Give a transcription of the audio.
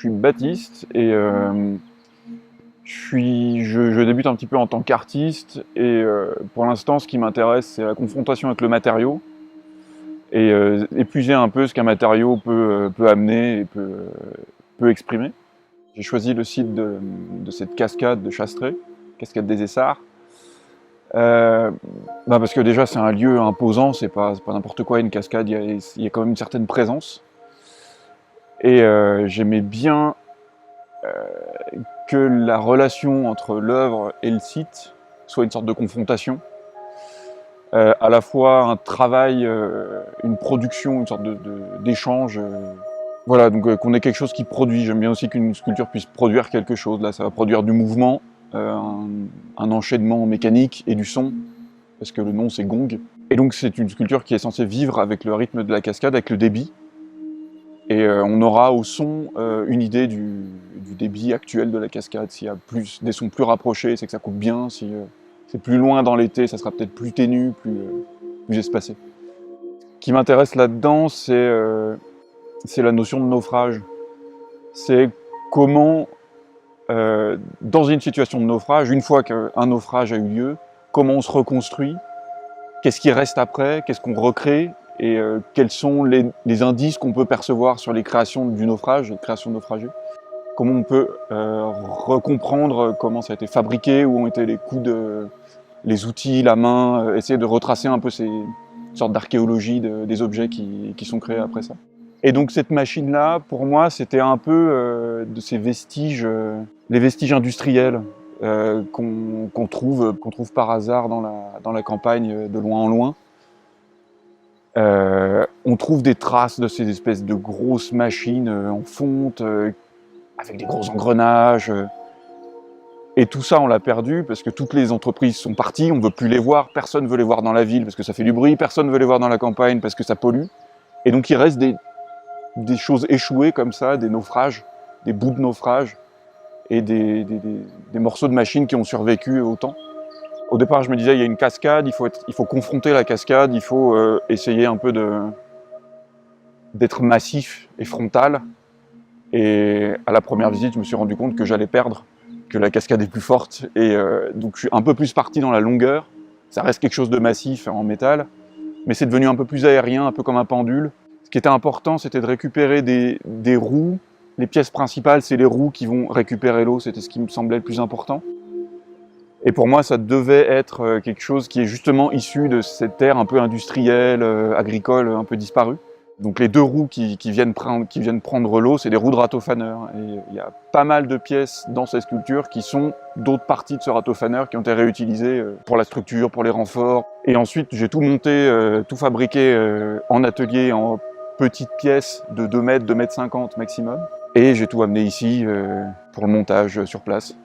suis Baptiste et je débute un petit peu en tant qu'artiste et pour l'instant ce qui m'intéresse c'est la confrontation avec le matériau et épuiser un peu ce qu'un matériau peut amener et peut exprimer. J'ai choisi le site de cette cascade de Chastré, cascade des Essarts, parce que déjà c'est un lieu imposant, c'est pas n'importe quoi une cascade, il y a quand même une certaine présence. Et j'aimais bien que la relation entre l'œuvre et le site soit une sorte de confrontation. À la fois un travail, une production, une sorte d'échange. Voilà, donc qu'on ait quelque chose qui produit. J'aime bien aussi qu'une sculpture puisse produire quelque chose. Là, ça va produire du mouvement, un enchaînement mécanique et du son, parce que le nom c'est gong. Et donc c'est une sculpture qui est censée vivre avec le rythme de la cascade, avec le débit. Et on aura au son une idée du débit actuel de la cascade. S'il y a des sons plus rapprochés, c'est que ça coupe bien. Si c'est plus loin dans l'été, ça sera peut-être plus ténu, plus espacé. Ce qui m'intéresse là-dedans, c'est la notion de naufrage. C'est comment, dans une situation de naufrage, une fois qu'un naufrage a eu lieu, comment on se reconstruit, qu'est-ce qui reste après, qu'est-ce qu'on recrée, et quels sont les indices qu'on peut percevoir sur les créations du naufrage, les créations de naufragés. Comment on peut recomprendre comment ça a été fabriqué, où ont été les coups les outils, la main, essayer de retracer un peu ces sortes d'archéologie des objets qui sont créés après ça. Et donc cette machine-là, pour moi, c'était un peu de ces vestiges, les vestiges industriels qu'on trouve par hasard dans la campagne de loin en loin. On trouve des traces de ces espèces de grosses machines en fonte, avec des gros engrenages. Et tout ça, on l'a perdu parce que toutes les entreprises sont parties, on ne veut plus les voir, personne ne veut les voir dans la ville parce que ça fait du bruit, personne ne veut les voir dans la campagne parce que ça pollue. Et donc il reste des choses échouées comme ça, des naufrages, des bouts de naufrage et des morceaux de machines qui ont survécu au temps. Au départ, je me disais, il y a une cascade, il faut confronter la cascade, il faut essayer un peu d'être massif et frontal. Et à la première visite, je me suis rendu compte que j'allais perdre, que la cascade est plus forte. Et donc je suis un peu plus parti dans la longueur. Ça reste quelque chose de massif en métal, mais c'est devenu un peu plus aérien, un peu comme un pendule. Ce qui était important, c'était de récupérer des roues. Les pièces principales, c'est les roues qui vont récupérer l'eau, c'était ce qui me semblait le plus important. Et pour moi, ça devait être quelque chose qui est justement issu de cette ère un peu industrielle, agricole, un peu disparue. Donc les deux roues qui viennent prendre l'eau, c'est des roues de râteau-faneur. Et il y a pas mal de pièces dans ces sculptures qui sont d'autres parties de ce râteau-faneur qui ont été réutilisées pour la structure, pour les renforts. Et ensuite, j'ai tout monté, tout fabriqué en atelier, en petites pièces de 2 mètres, 2 mètres 50 maximum. Et j'ai tout amené ici pour le montage sur place.